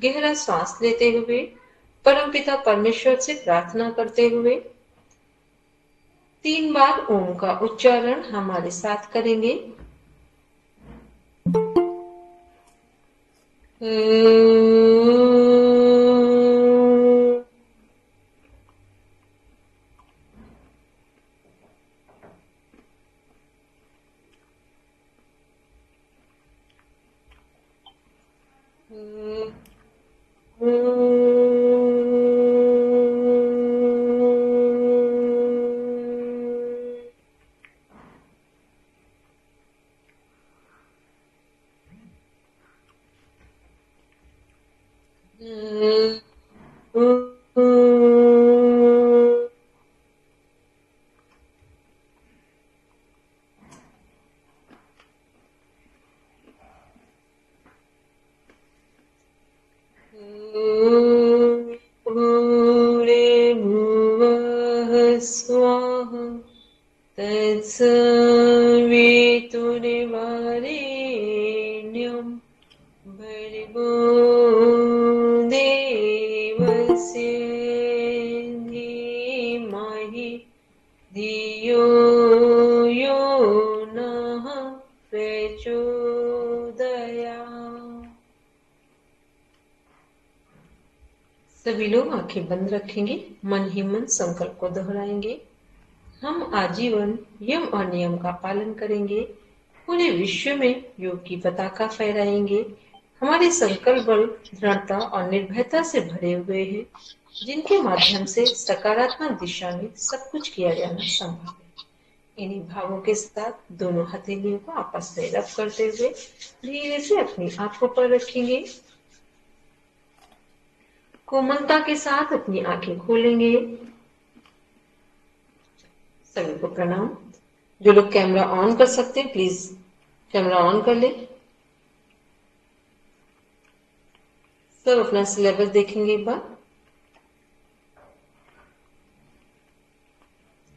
गहरा सांस लेते हुए परमपिता परमेश्वर से प्रार्थना करते हुए 3 बार ओम का उच्चारण हमारे साथ करेंगे। स्वाहा तत्सवितुर्वरेण्यं भर्गो देवस्य धीमहि धियो यो नः प्रचोदयात्। सभी लोग आंखें बंद रखेंगे, मन ही मन संकल्प को दोहराएंगे। हम आजीवन यम और नियम का पालन करेंगे, पूरे विश्व में योग की पताका फहराएंगे। हमारे संकल्प बल दृढ़ता और निर्भयता से भरे हुए हैं, जिनके माध्यम से सकारात्मक दिशा में सब कुछ किया जाना संभव है। इन्हीं भावों के साथ दोनों हथेलियों को आपस में रब करते हुए धीरे से अपनी आंखों पर रखेंगे। कोमलता के साथ अपनी आंखें खोलेंगे। सभी को प्रणाम। जो लोग कैमरा ऑन कर सकते हैं प्लीज कैमरा ऑन कर ले। सब अपना सिलेबस देखेंगे एक बार।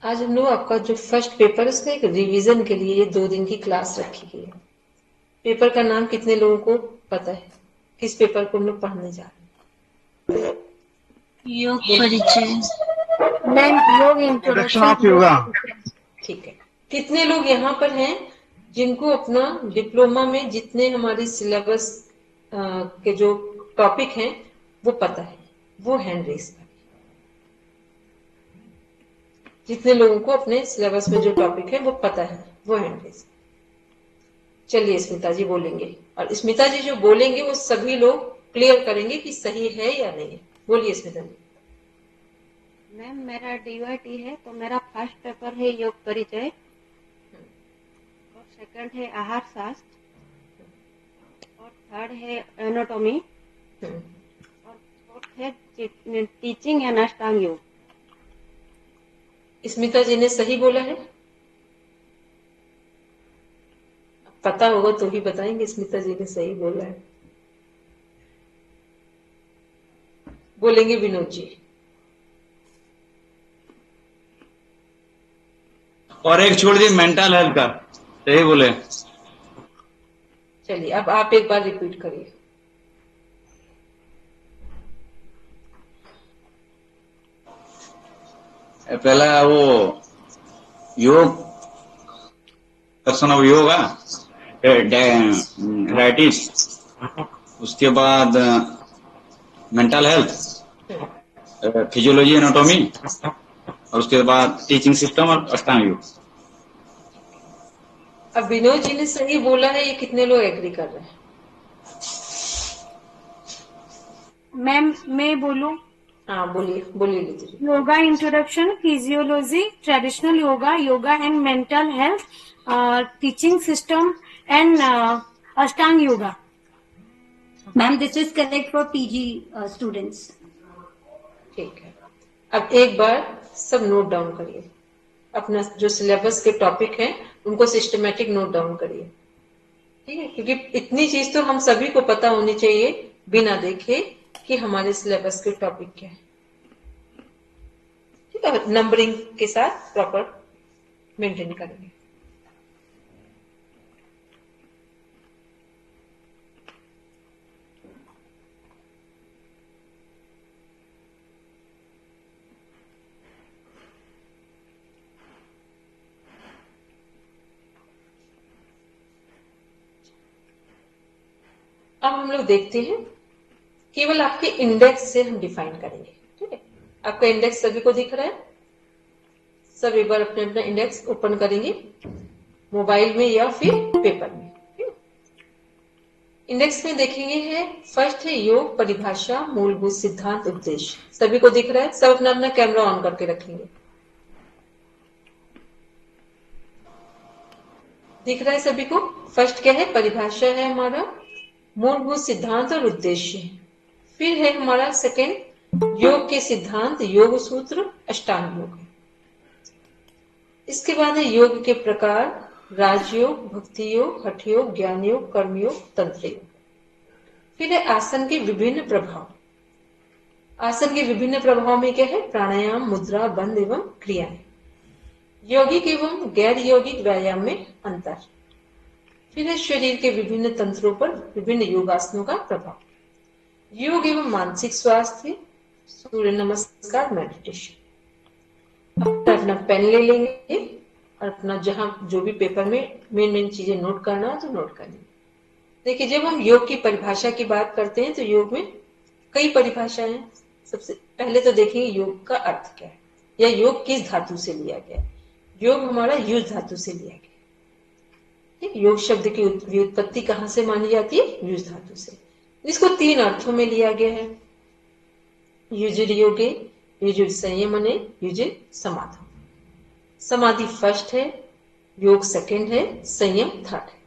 आज हम लोग आपका जो फर्स्ट पेपर है उसका एक रिवीजन के लिए ये 2 दिन की क्लास रखी गई है। पेपर का नाम कितने लोगों को पता है? किस पेपर को हम लोग पढ़ने जा रहे हैं? योग परिचय। मैम योग इंट्रोडक्शन ऑफ योगा। ठीक है। कितने लोग यहाँ पर हैं जिनको अपना डिप्लोमा में जितने हमारे सिलेबस के जो टॉपिक हैं वो पता है? वो हैंड रेस करें। जितने लोगों को अपने सिलेबस में जो टॉपिक है वो पता है वो हैंड रेस करें। चलिए स्मिता जी बोलेंगे, और स्मिता जी जो बोलेंगे वो सभी लोग क्लियर करेंगे कि सही है या नहीं। बोलिए स्मिता जी। मैम मेरा डीवाईटी है तो मेरा फर्स्ट पेपर है योग परिचय, और सेकंड है आहार शास्त्र, और थर्ड है एनाटॉमी, और फोर्थ है टीचिंग एंड अष्टांग योग। स्मिता जी ने सही बोला है? पता होगा तो ही बताएंगे स्मिता जी ने सही बोला है। बोलेंगे विनोद जी। और एक छोड़ दी मेंटल हेल्थ का, सही बोले। चलिए अब आप एक बार रिपीट करिए। पहला वो योग, पर्सन ऑफ योगा, डायबिटीज, उसके बाद मेंटल हेल्थ, फिजियोलॉजी एनाटॉमी, और उसके बाद टीचिंग सिस्टम और अष्टांग योग। अब विनोद जी ने सही बोला है, ये कितने लोग एग्री कर रहे हैं? मैम मैं बोलूं? हाँ बोलिए बोलिए लीजिए जी। Yoga introduction, physiology, traditional yoga, yoga and mental health, teaching system and Ashtanga yoga. Ma'am this is correct for PG students. ठीक है। अब एक बार सब नोट डाउन करिए, अपना जो सिलेबस के टॉपिक हैं उनको सिस्टमेटिक नोट डाउन करिए। ठीक है, क्योंकि इतनी चीज तो हम सभी को पता होनी चाहिए बिना देखे कि हमारे सिलेबस के टॉपिक क्या है। ठीक है, नंबरिंग के साथ प्रॉपर मेंटेन करेंगे। अब हम लोग देखते हैं, केवल आपके इंडेक्स से हम डिफाइन करेंगे। ठीक है, आपका इंडेक्स सभी को दिख रहा है? सब एक बार अपने अपना इंडेक्स ओपन करेंगे, मोबाइल में या फिर पेपर में। इंडेक्स में देखेंगे है, फर्स्ट है योग परिभाषा मूलभूत सिद्धांत उद्देश्य। सभी को दिख रहा है? सब अपना अपना कैमरा ऑन करके रखेंगे। दिख रहा है सभी को? फर्स्ट क्या है? परिभाषा है हमारा, मूलभूत सिद्धांत और उद्देश्य है। फिर है हमारा सेकेंड योग के सिद्धांत, योग सूत्र, अष्टांग योग। इसके बाद है योग के प्रकार, राजयोग, भक्ति योग, हठ योग, ज्ञान योग, कर्म योग, तंत्र योग। फिर है आसन के विभिन्न प्रभाव। आसन के विभिन्न प्रभाव में क्या है? प्राणायाम, मुद्रा, बंध एवं क्रियाएं। यौगिक एवं गैर यौगिक व्यायाम में अंतर। फिर है शरीर के विभिन्न तंत्रों पर विभिन्न योगासनों का प्रभाव। योग एवं मानसिक स्वास्थ्य, सूर्य नमस्कार, मेडिटेशन। अपना पेन ले लेंगे और अपना जहां जो भी पेपर में मेन चीजें नोट करना हो तो नोट कर लेंगे। देखिए, जब हम योग की परिभाषा की बात करते हैं तो योग में कई परिभाषाएं हैं। सबसे पहले तो देखेंगे योग का अर्थ क्या है, या योग किस धातु से लिया गया है। योग हमारा युज धातु से लिया गया। ठीक, योग शब्द की व्युत्पत्ति कहां से मानी जाती है? युज धातु से। इसको तीन अर्थों में लिया गया है, युजिर योगे, युजिर संयमने, युजिर समाधि। समाधि फर्स्ट है, योग सेकंड है, संयम थर्ड है।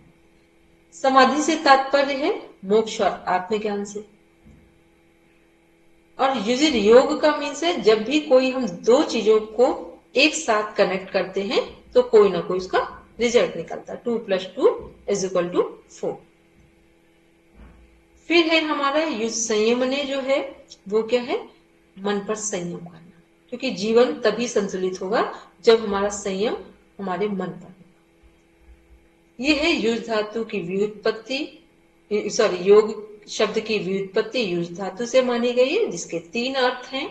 समाधि से तात्पर्य है मोक्ष और आत्मज्ञान से। और युजिर योग का मीन्स है जब भी कोई हम दो चीजों को एक साथ कनेक्ट करते हैं तो कोई ना कोई उसका रिजल्ट निकलता है। 2 + 2 = 4। फिर है हमारा युज संयमने, जो है वो क्या है? मन पर संयम करना, क्योंकि जीवन तभी संतुलित होगा जब हमारा संयम हमारे मन पर होगा। ये है युज धातु की व्युत्पत्ति, योग शब्द की व्युत्पत्ति युज धातु से मानी गई है, जिसके तीन अर्थ हैं।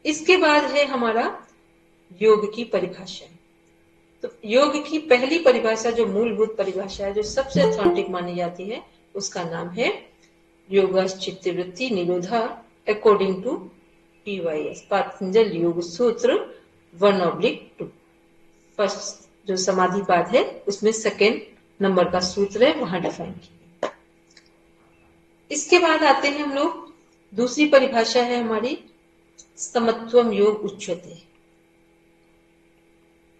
इसके बाद है हमारा योग की परिभाषा। तो योग की पहली परिभाषा, जो मूलभूत परिभाषा है, जो सबसे ऑथेंटिक मानी जाती है, उसका नाम है योगस् चित्तवृत्ति निरोधा अकॉर्डिंग टू PYS, पातंजल योग सूत्र 1/2। फर्स्ट जो समाधिपाद है उसमें सेकेंड नंबर का सूत्र है, वहां डिफाइन किया। इसके बाद आते हैं हम लोग, दूसरी परिभाषा है हमारी समत्वम योग उच्यते।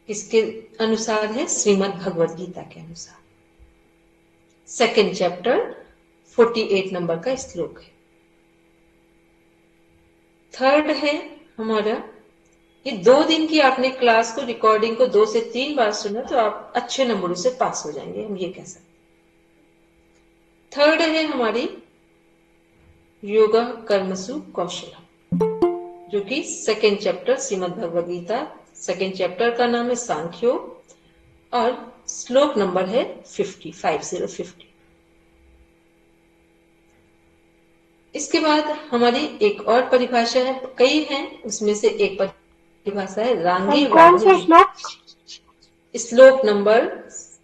किसके अनुसार है? श्रीमद् भगवद गीता के अनुसार। सेकेंड चैप्टर 48 नंबर का श्लोक है। थर्ड है हमारा, ये 2 दिन की आपने क्लास को, रिकॉर्डिंग को 2 से 3 बार सुना तो आप अच्छे नंबरों से पास हो जाएंगे, हम ये कह सकते। थर्ड है हमारी योगा कर्मसु कौशलम, जो कि second chapter Shrimad Bhagavad Gita, second chapter का नाम है सांख्योग और श्लोक नंबर है 50। इसके बाद हमारी एक और परिभाषा है, कई हैं उसमें से एक परिभाषा है रांगी। कौन सा श्लोक? श्लोक नंबर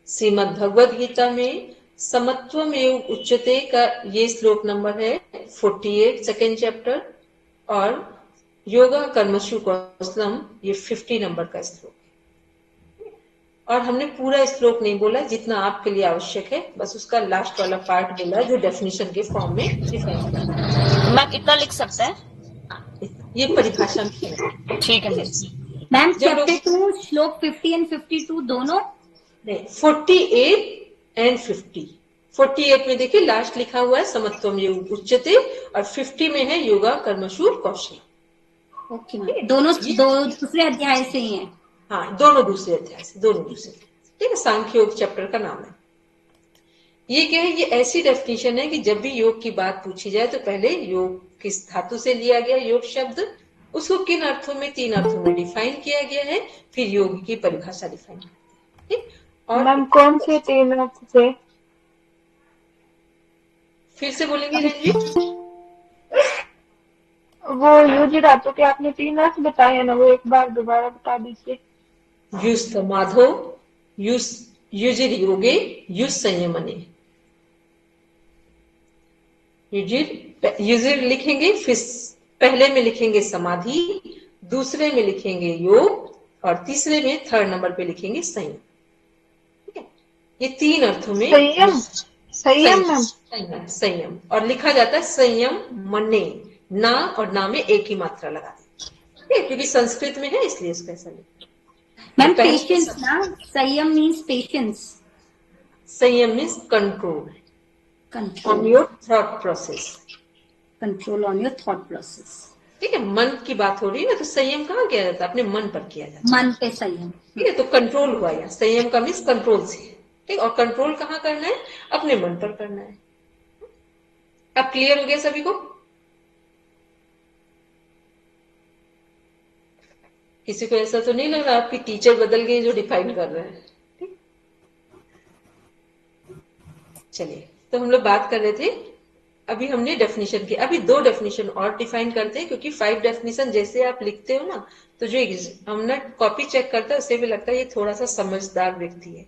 श्रीमद् भगवद गीता में समत्वम योग उच्यते का ये श्लोक नंबर है 48 सेकेंड चैप्टर, और योगा कर्मसु कौशलम ये 50 नंबर का श्लोक है। और हमने पूरा श्लोक नहीं बोला, जितना आपके लिए आवश्यक है बस उसका लास्ट वाला पार्ट बोला, जो डेफिनेशन के फॉर्म में डिफाइन किया। मैम इतना लिख सकते हैं? ये परिभाषा में ठीक है मैम। चैप्टर 2 श्लोक 50 और 52 दोनों नहीं, 48 और 50। 48 में देखिए लास्ट लिखा हुआ है समत्वम योग उच्यते, और 50 में है योगा कर्मसु कौशल। ओके मैम, दोनों दूसरे अध्याय से ही हैं। हाँ, दोनों दूसरे अध्याय से, दोनों दूसरे। ठीक है, सांख्य योग चैप्टर का नाम है। ये क्या है? ये ऐसी डेफिनेशन है कि जब भी योग की बात पूछी जाए तो पहले योग किस धातु से लिया गया योग शब्द, उसको किन अर्थों में, 3 अर्थों में डिफाइन किया गया है, फिर योग की परिभाषा डिफाइन करते हैं। और मैम कौन से 3 अर्थ से? फिर से बोलेंगे रंजीत? वो युज धातु के आपने 3 अर्थ बताए ना, वो एक बार दोबारा बता दीजिए। युज समाधो, युजिर योगे, युज संयमने। यूजुअली लिखेंगे, फिर पहले में लिखेंगे समाधि, दूसरे में लिखेंगे योग, और तीसरे में थर्ड नंबर पे लिखेंगे संयम। ठीक है, ये 3 अर्थों में संयम संयम मैम। संयम संयम, और लिखा जाता है संयम मने, ना और ना में एक ही मात्रा लगा दी, ठीक है, क्योंकि संस्कृत में है इसलिए इसको ऐसा लिखा। Ma'am, patience na? Sanyam means patience. संयम means control on Control. Your thought process. Control on your thought process. ठीक है, मन की बात हो रही है ना, तो संयम कहाँ किया जाता है? अपने मन पर किया जाता है। मन पे संयम। ठीक है, तो कंट्रोल हुआ यहाँ, संयम का मीन्स कंट्रोल से। ठीक, और कंट्रोल कहाँ करना है? अपने मन पर करना है। अब क्लियर हो गया सभी को? किसी को ऐसा तो नहीं लग रहा आपकी टीचर बदल गई जो डिफाइन कर रहे हैं? ठीक, चलिए, तो हम लोग बात कर रहे थे, अभी हमने डेफिनेशन की, अभी 2 डेफिनेशन और डिफाइन करते हैं, क्योंकि 5 डेफिनेशन जैसे आप लिखते हो ना, तो जो हमने कॉपी चेक करता है उसे भी लगता है ये थोड़ा सा समझदार व्यक्ति है।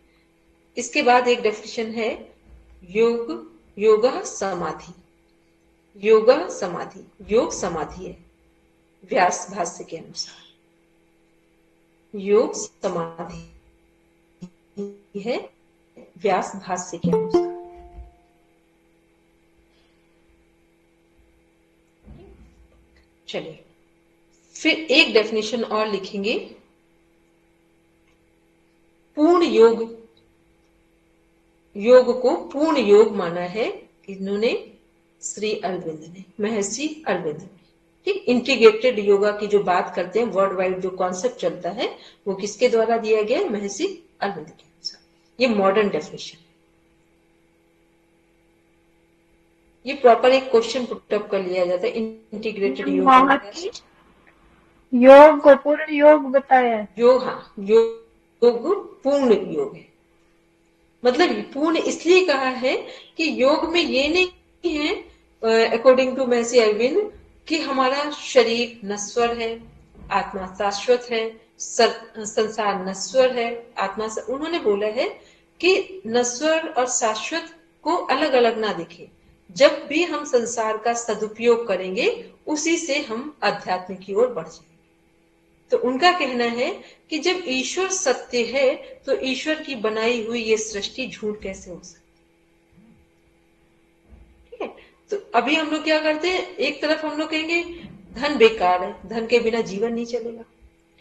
इसके बाद एक डेफिनेशन है योग, योगा समाधि। योगा समाधि, योग समाधि है व्यास भाष्य के अनुसार, योग समाधि है व्यास भाष्य के अनुसार। चलिए, फिर एक डेफिनेशन और लिखेंगे, पूर्ण योग। योग को पूर्ण योग माना है इन्होंने श्री अरविंद ने, महर्षि अरविंद ने। ठीक, इंटीग्रेटेड योगा की जो बात करते हैं, वर्ल्ड वाइड जो कॉन्सेप्ट चलता है, वो किसके द्वारा दिया गया? महर्षि अरविंद के अनुसार। ये मॉडर्न डेफिनेशन। ये प्रॉपर एक क्वेश्चन पुटअप कर लिया जाता है, इंटीग्रेटेड योगा। योग को पूर्ण योग बताया है। योग, हाँ, योग पूर्ण योग है। मतलब पूर्ण इसलिए कहा है कि योग में ये नहीं है, अकॉर्डिंग टू महर्षि अरविंद, कि हमारा शरीर नश्वर है, आत्मा शाश्वत है, संसार नश्वर है, आत्मा। उन्होंने बोला है कि नश्वर और शाश्वत को अलग अलग ना दिखे। जब भी हम संसार का सदुपयोग करेंगे, उसी से हम अध्यात्म की ओर बढ़ जाएंगे। तो उनका कहना है कि जब ईश्वर सत्य है, तो ईश्वर की बनाई हुई ये सृष्टि झूठ कैसे हो सकती? ठीक है, तो अभी हम लोग क्या करते हैं, एक तरफ हम लोग कहेंगे धन बेकार है, धन के बिना जीवन नहीं चलेगा।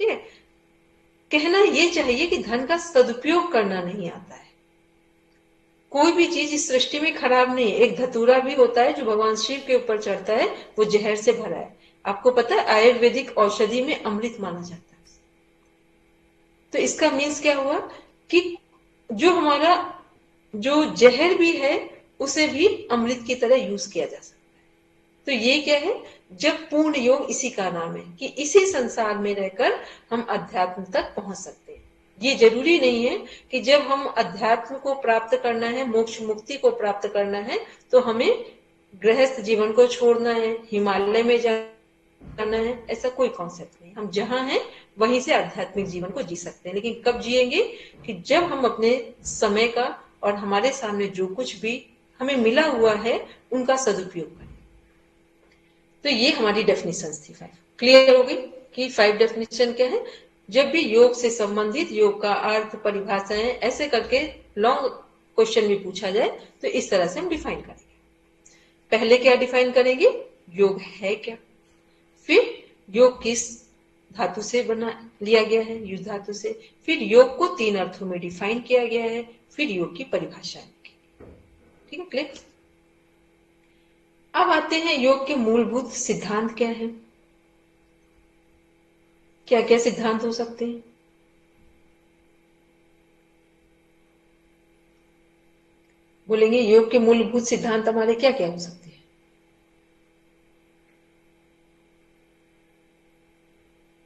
ठीक है, कहना ये चाहिए कि धन का सदुपयोग करना नहीं आता है। कोई भी चीज इस सृष्टि में खराब नहीं है। एक धतूरा भी होता है जो भगवान शिव के ऊपर चढ़ता है, वो जहर से भरा है। आपको पता है आयुर्वेदिक औषधि में अमृत माना जाता है। तो इसका मीन्स क्या हुआ कि जो हमारा जो जहर भी है, उसे भी अमृत की तरह यूज किया जा सकता है। तो ये क्या है? जब पूर्ण योग इसी का नाम है कि इसी संसार में रहकर हम अध्यात्म तक पहुंच सकते हैं। ये जरूरी नहीं है कि जब हम अध्यात्म को प्राप्त करना है, मोक्ष मुक्ति को प्राप्त करना है, तो हमें गृहस्थ जीवन को छोड़ना है, हिमालय में जाना है। ऐसा कोई कॉन्सेप्ट नहीं। हम जहां हैं वहीं से आध्यात्मिक जीवन को जी सकते हैं। लेकिन कब जिएंगे? कि जब हम अपने समय का और हमारे सामने जो कुछ भी हमें मिला हुआ है, उनका सदुपयोग करें। तो ये हमारी डेफिनेशन थी 5। क्लियर हो गई कि 5 डेफिनेशन क्या है? जब भी योग से संबंधित योग का अर्थ, परिभाषाएं, ऐसे करके लॉन्ग क्वेश्चन भी पूछा जाए तो इस तरह से हम डिफाइन करेंगे। पहले क्या डिफाइन करेंगे? योग है क्या। फिर योग किस धातु से बना लिया गया है, युज धातु से। फिर योग को 3 अर्थों में डिफाइन किया गया है। फिर योग की परिभाषा। ठीक है, क्लियर? अब आते हैं योग के मूलभूत सिद्धांत क्या है। क्या क्या सिद्धांत हो सकते हैं? बोलेंगे योग के मूलभूत सिद्धांत हमारे क्या क्या हो सकते हैं?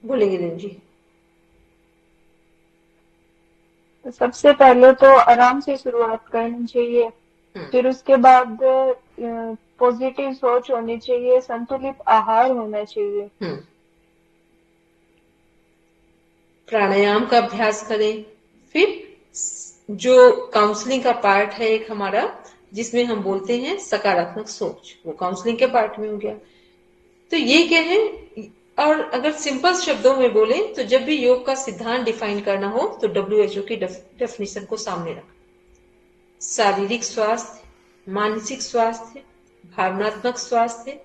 बोलेंगे रेणु जी। तो सबसे पहले तो आराम से शुरुआत करनी चाहिए, फिर उसके बाद पॉजिटिव सोच होनी चाहिए, संतुलित आहार होना चाहिए। प्राणायाम का अभ्यास करें। फिर जो काउंसलिंग का पार्ट है एक हमारा, जिसमें हम बोलते हैं सकारात्मक सोच, वो काउंसलिंग के पार्ट में हो गया। तो ये क्या है, और अगर सिंपल शब्दों में बोले तो जब भी योग का सिद्धांत डिफाइन करना हो तो WHO की डेफिनेशन को सामने रखना। शारीरिक स्वास्थ्य, मानसिक स्वास्थ्य, भावनात्मक स्वास्थ्य,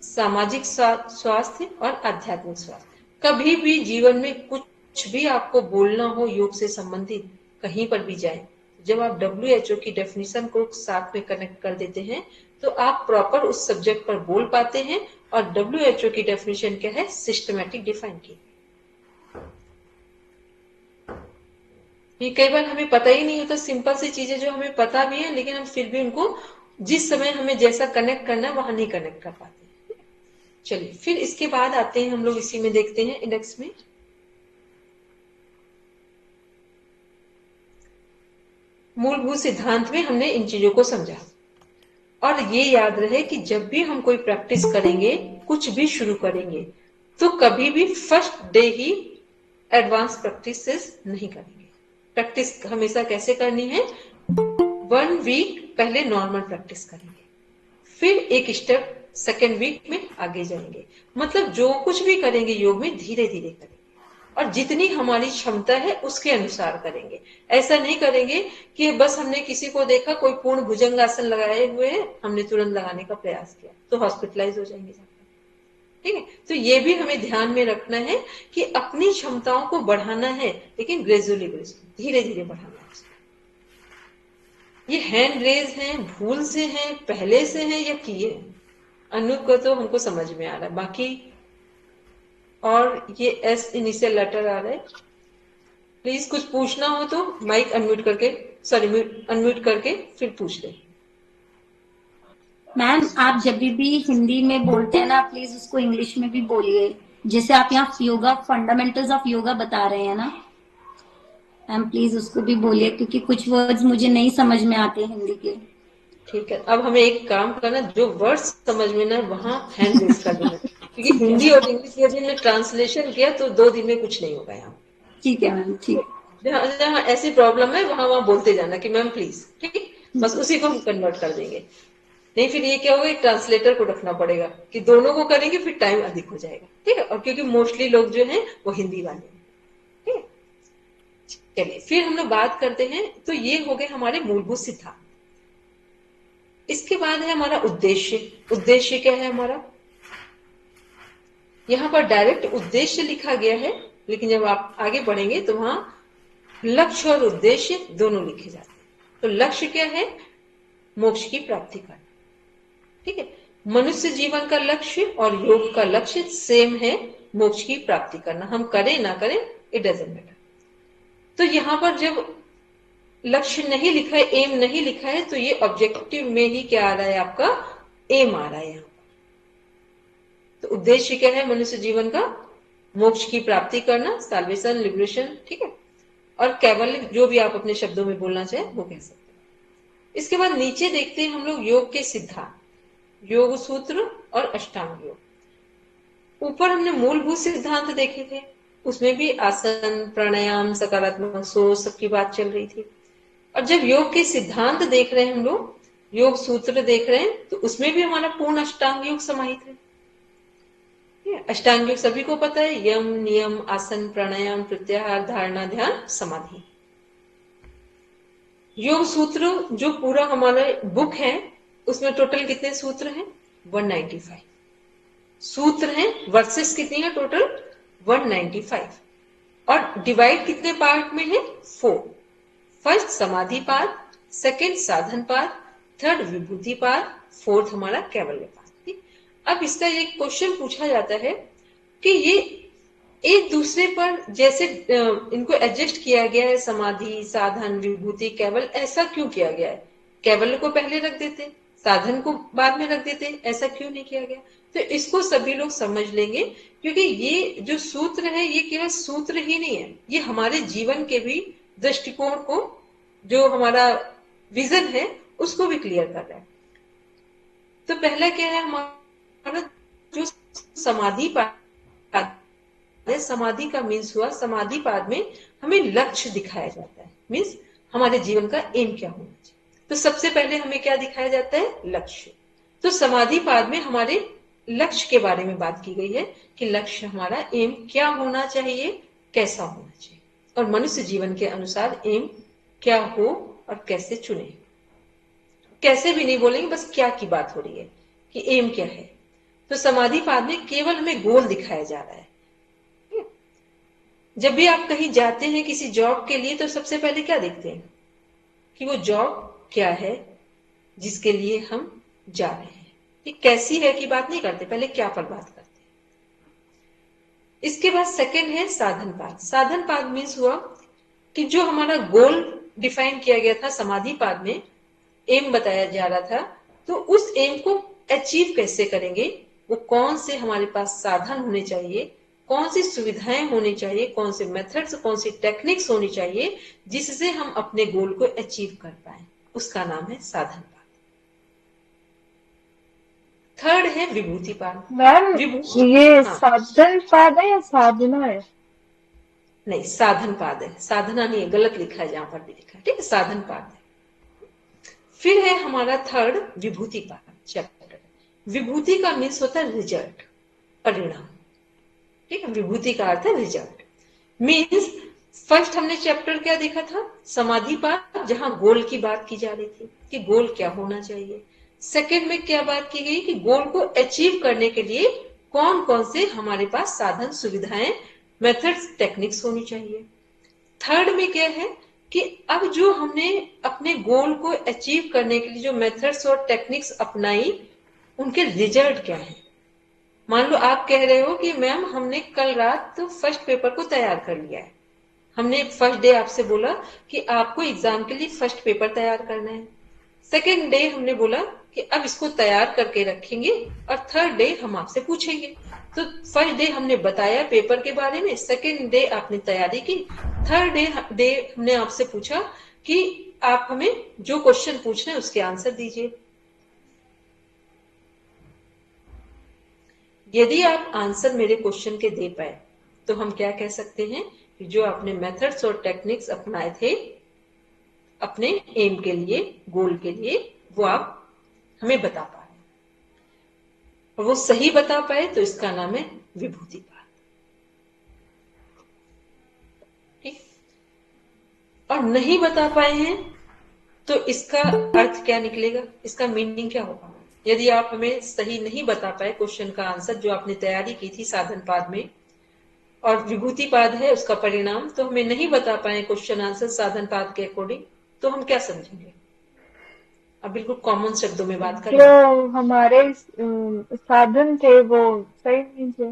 सामाजिक स्वास्थ्य और आध्यात्मिक स्वास्थ्य। कभी भी जीवन में कुछ भी आपको बोलना हो योग से संबंधित, कहीं पर भी जाए, जब आप WHO की डेफिनेशन को साथ में कनेक्ट कर देते हैं तो आप प्रॉपर उस सब्जेक्ट पर बोल पाते हैं। और WHO की डेफिनेशन क्या है, सिस्टमैटिक डिफाइन की। ये कई बार हमें पता ही नहीं होता, सिंपल सी चीजें जो हमें पता भी है लेकिन हम फिर भी उनको जिस समय हमें जैसा कनेक्ट करना है वहां नहीं कनेक्ट कर पाते। चलिए फिर इसके बाद आते हैं हम लोग इसी में देखते हैं इंडेक्स में। मूलभूत सिद्धांत में हमने इन चीजों को समझा, और ये याद रहे कि जब भी हम कोई प्रैक्टिस करेंगे, कुछ भी शुरू करेंगे, तो कभी भी फर्स्ट डे ही एडवांस प्रैक्टिसेस नहीं करेंगे। प्रैक्टिस हमेशा कैसे करनी है, 1 वीक पहले नॉर्मल प्रैक्टिस करेंगे, फिर एक स्टेप सेकेंड वीक में आगे जाएंगे। मतलब जो कुछ भी करेंगे योग में धीरे धीरे करेंगे और जितनी हमारी क्षमता है उसके अनुसार करेंगे। ऐसा नहीं करेंगे कि बस हमने किसी को देखा कोई पूर्ण भुजंगासन लगाए हुए है, हमने तुरंत लगाने का प्रयास किया तो हॉस्पिटलाइज हो जाएंगे। ठीक है, तो ये भी हमें ध्यान में रखना है कि अपनी क्षमताओं को बढ़ाना है, लेकिन ग्रेजुअली धीरे धीरे बढ़ाना है। ये हैंड रेज है, भूल से है, पहले से है या किए हैं, अनूप को तो हमको समझ में आ रहा है, बाकी और ये एस इनिशियल लेटर आ रहा है। प्लीज कुछ पूछना हो तो माइक अनम्यूट करके, अनम्यूट करके फिर पूछ ले। मैम आप जब भी हिंदी में बोलते हैं ना, प्लीज उसको इंग्लिश में भी बोलिए। जैसे आप यहाँ योगा फंडामेंटल्स ऑफ योगा बता रहे हैं ना मैम, प्लीज उसको भी बोलिए क्योंकि कुछ वर्ड्स मुझे नहीं समझ में आते हिंदी के। ठीक है, अब हमें एक काम करना, जो वर्ड्स समझ में ना वहां हैंड रेज कर देना, क्योंकि हिंदी और इंग्लिश यदि हमने ट्रांसलेशन किया तो 2 दिन में कुछ नहीं होगा यहाँ। ठीक है मैम, ठीक है। जहाँ ऐसी प्रॉब्लम है वहां वहां बोलते जाना कि मैम प्लीज, ठीक, बस उसी को हम कन्वर्ट कर देंगे। नहीं फिर ये क्या होगा, ट्रांसलेटर को रखना पड़ेगा कि दोनों को करेंगे, फिर टाइम अधिक हो जाएगा। ठीक है, और क्योंकि मोस्टली लोग जो हैं वो हिंदी वाले हैं। ठीक है, चलिए फिर हम लोग बात करते हैं। तो ये हो गए हमारे मूलभूत सिद्धांत। इसके बाद है हमारा उद्देश्य। उद्देश्य क्या है हमारा, यहां पर डायरेक्ट उद्देश्य लिखा गया है, लेकिन जब आप आगे बढ़ेंगे तो वहां लक्ष्य और उद्देश्य दोनों लिखे जाते हैं। तो लक्ष्य क्या है, मोक्ष की प्राप्ति करना। ठीक है, मनुष्य जीवन का लक्ष्य और योग का लक्ष्य सेम है, मोक्ष की प्राप्ति करना। हम करें ना करें इट डजंट मैटर। तो यहां पर जब लक्ष्य नहीं लिखा है, एम नहीं लिखा है, तो ये ऑब्जेक्टिव में ही क्या आ रहा है, आपका एम आ रहा है यहाँ। तो उद्देश्य क्या है मनुष्य जीवन का, मोक्ष की प्राप्ति करना, साल्वेशन, लिबरेशन। ठीक है, और केवल जो भी आप अपने शब्दों में बोलना चाहे वो कह सकते हैं। इसके बाद नीचे देखते हैं हम लोग योग के सिद्धांत, योग सूत्र और अष्टांग योग। ऊपर हमने मूलभूत सिद्धांत देखे थे, उसमें भी आसन, प्राणायाम, सकारात्मक सोच सबकी बात चल रही थी। और जब योग के सिद्धांत देख रहे हैं हम लोग, योग सूत्र देख रहे हैं, तो उसमें भी हमारा पूर्ण अष्टांग योग समाहित है। अष्टांग योग सभी को पता है, यम, नियम, आसन, प्राणायाम, प्रत्याहार, धारणा, ध्यान, समाधि। योग सूत्र जो पूरा हमारा बुक है उसमें टोटल कितने सूत्र हैं, 195 सूत्र हैं। वर्सेस कितनी है टोटल, 195। और डिवाइड कितने पार्ट में है, 4। फर्स्ट समाधि पाद, सेकंड साधन पाद, थर्ड विभूति पाद, फोर्थ हमारा कैवल्य पाद। अब इसका एक क्वेश्चन पूछा जाता है कि ये एक दूसरे पर जैसे इनको एडजस्ट किया गया है, समाधि, साधन, विभूति, कैवल, ऐसा क्यों किया गया है? कैवल्य को पहले रख देते, साधन को बाद में रख देते, ऐसा क्यों नहीं किया गया? तो इसको सभी लोग समझ लेंगे, क्योंकि ये जो सूत्र है ये केवल सूत्र ही नहीं है, ये हमारे जीवन के भी दृष्टिकोण को, जो हमारा विजन है उसको भी क्लियर कर रहा है। तो पहला क्या है हमारा, जो समाधि पाद, समाधि का मीन्स हुआ, समाधि पाद में हमें लक्ष्य दिखाया जाता है, मीन्स हमारे जीवन का एम क्या होना चाहिए। तो सबसे पहले हमें क्या दिखाया जाता है? लक्ष्य। तो समाधि पाद में हमारे लक्ष्य के बारे में बात की गई है कि लक्ष्य हमारा एम क्या होना चाहिए, कैसा होना चाहिए, और मनुष्य जीवन के अनुसार एम क्या हो और कैसे चुने। कैसे भी नहीं बोलेंगे, बस क्या की बात हो रही है कि एम क्या है। तो समाधि पाद में केवल हमें गोल दिखाया जा रहा है। जब भी आप कहीं जाते हैं किसी जॉब के लिए, तो सबसे पहले क्या देखते हैं कि वो जॉब क्या है जिसके लिए हम जा रहे हैं। ठीक, कैसी है की बात नहीं करते, पहले क्या पर बात करते हैं। इसके बाद सेकंड है साधन पाद। साधन पाद मीन्स हुआ कि जो हमारा गोल डिफाइन किया गया था समाधि पाद में, एम बताया जा रहा था, तो उस एम को अचीव कैसे करेंगे, वो कौन से हमारे पास साधन होने चाहिए, कौन सी सुविधाएं होनी चाहिए, कौन से मेथड्स, कौन सी टेक्निक्स होनी चाहिए जिससे हम अपने गोल को अचीव कर पाए, उसका नाम है साधन पाद। थर्ड है विभूति पाद। मैम ये साधन पाद है या साधना है? नहीं, साधन पाद है, साधना नहीं है, गलत लिखा है जहां पर भी लिखा है। ठीक है, साधन पाद है। फिर है हमारा थर्ड विभूति पाद चैप्टर। विभूति का मीन्स होता है रिजल्ट, परिणाम। ठीक है, विभूति का अर्थ है रिजल्ट। मीन्स फर्स्ट हमने चैप्टर क्या देखा था? समाधि पाद, जहां गोल की बात की जा रही थी कि गोल क्या होना चाहिए। सेकंड में क्या बात की गई कि गोल को अचीव करने के लिए कौन कौन से हमारे पास साधन, सुविधाएं, मेथड्स, टेक्निक्स होनी चाहिए। थर्ड में क्या है कि अब जो हमने अपने गोल को अचीव करने के लिए जो मेथड्स और टेक्निक्स अपनाई, उनके रिजल्ट क्या है। मान लो आप कह रहे हो कि मैम हमने कल रात तो फर्स्ट पेपर को तैयार कर लिया है। हमने फर्स्ट डे आपसे बोला कि आपको एग्जाम के लिए फर्स्ट पेपर तैयार करना है। सेकेंड डे हमने बोला कि अब इसको तैयार करके रखेंगे, और थर्ड डे हम आपसे पूछेंगे। तो फर्स्ट डे हमने बताया पेपर के बारे में, सेकेंड डे आपने तैयारी की, थर्ड डे हमने आपसे पूछा कि आप हमें जो क्वेश्चन पूछ रहे हैं उसके आंसर दीजिए। यदि आप आंसर मेरे क्वेश्चन के दे पाए तो हम क्या कह सकते हैं कि जो आपने मेथड्स और टेक्निक्स अपनाए थे अपने एम के लिए, गोल के लिए, वो आप हमें बता पाए, और वो सही बता पाए तो इसका नाम है विभूति पाद। ठीक, और नहीं बता पाए हैं तो इसका अर्थ क्या निकलेगा, इसका मीनिंग क्या होगा। यदि आप हमें सही नहीं बता पाए क्वेश्चन का आंसर जो आपने तैयारी की थी साधन पाद में, और विभूति पाद है उसका परिणाम, तो हमें नहीं बता पाए क्वेश्चन आंसर साधन पाद के अकॉर्डिंग, तो हम क्या समझेंगे। अब बिल्कुल कॉमन शब्दों में बात करें, जो हमारे साधन थे वो सही नहीं थे।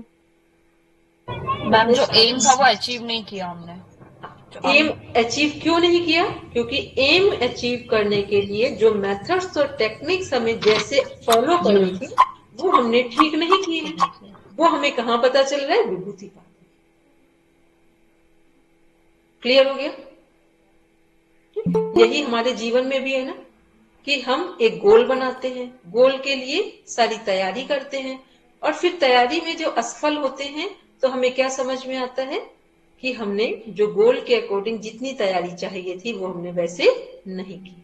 मैम जो एम था वो अचीव नहीं किया हमने। एम अचीव क्यों नहीं किया? क्योंकि एम अचीव करने के लिए जो मेथड्स और टेक्निक्स हमें जैसे फॉलो करनी थी वो हमने ठीक नहीं किए हैं। वो हमें कहां पता चल रहा है? विभूति पाद। क्लियर हो गया? यही हमारे जीवन में भी है ना, कि हम एक गोल बनाते हैं, गोल के लिए सारी तैयारी करते हैं, और फिर तैयारी में जो असफल होते हैं तो हमें क्या समझ में आता है कि हमने जो गोल के अकॉर्डिंग जितनी तैयारी चाहिए थी वो हमने वैसे नहीं की।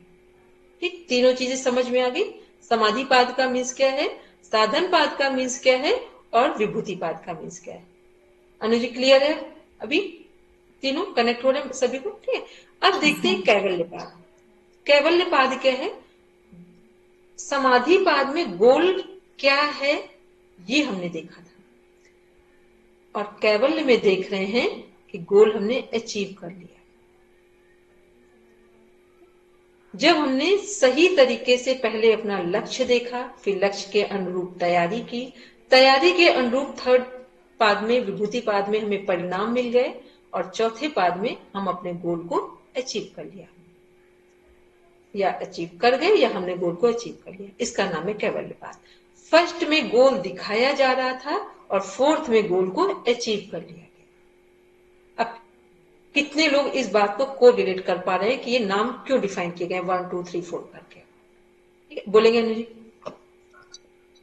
ठीक, तीनों चीजें समझ में आ गई। समाधि पाद का मीन्स क्या है, साधन पाद का मीन्स क्या है, और विभूति पाद का मीन्स क्या है। अनुजी क्लियर है? अभी तीनों कनेक्ट हो रहे हैं सभी को? ठीक है, अब देखते हैं कैवल्य पाद। कैवल्य पाद क्या है? समाधि पाद में गोल क्या है ये हमने देखा था, और कैवल्य में देख रहे हैं कि गोल हमने अचीव कर लिया। जब हमने सही तरीके से पहले अपना लक्ष्य देखा, फिर लक्ष्य के अनुरूप तैयारी की, तैयारी के अनुरूप थर्ड पाद में, विभूति पाद में हमें परिणाम मिल गए, और चौथे पाद में हम अपने गोल को अचीव कर लिया, या अचीव कर गए, या हमने गोल को अचीव कर लिया। इसका नाम है कैवल्य पाद। फर्स्ट में गोल दिखाया जा रहा था और फोर्थ में गोल को अचीव कर लिया गया। अब कितने लोग इस बात को कोरिलेट कर पा रहे हैं कि ये नाम क्यों डिफाइन किए गए 1 2 3 4 करके? ठीक है, बोलेंगे अनुजी?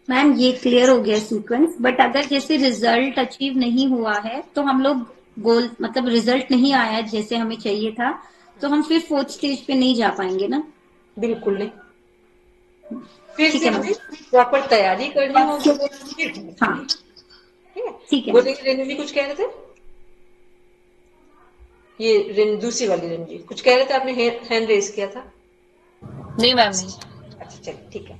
मैम ये क्लियर हो गया सीक्वेंस, बट अगर जैसे रिजल्ट अचीव नहीं हुआ है तो हम लोग गोल, मतलब रिजल्ट नहीं आया जैसे हमें चाहिए था, तो हम फिर फोर्थ स्टेज पे नहीं जा पाएंगे ना। बिल्कुल नहीं। फिर ठीक से है मैम। हमें प्रॉपर तैयारी करनी होगी, फिर हाँ ठीक है। ठीक है। बोलिए रेणु जी, कुछ कह रहे थे? ये दूसरी वाली रेणु जी कुछ कह रहे थे, आपने हैंड रेज किया था। नहीं मैम नहीं। अच्छा चलिए ठीक है।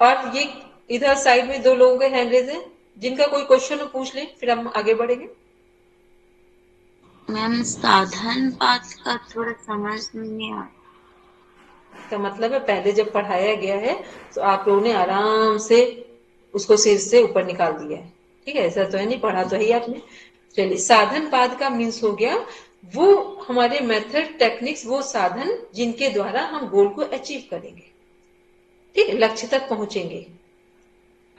और ये इधर साइड में 2 लोगों के हैंड रेज है, जिनका कोई क्वेश्चन हो पूछ ले, फिर हम आगे बढ़ेंगे। मैम साधन पाठ का थोड़ा समझ नहीं आ इसका मतलब है पहले जब पढ़ाया गया है तो आप लोगों ने आराम से उसको सिर से ऊपर निकाल दिया है, ठीक है। ऐसा तो है नहीं, पढ़ा तो है ही आपने। चलिए, साधन पाद का मीन्स हो गया वो हमारे मेथड टेक्निक्स, वो साधन जिनके द्वारा हम गोल को अचीव करेंगे, ठीक है, लक्ष्य तक पहुंचेंगे।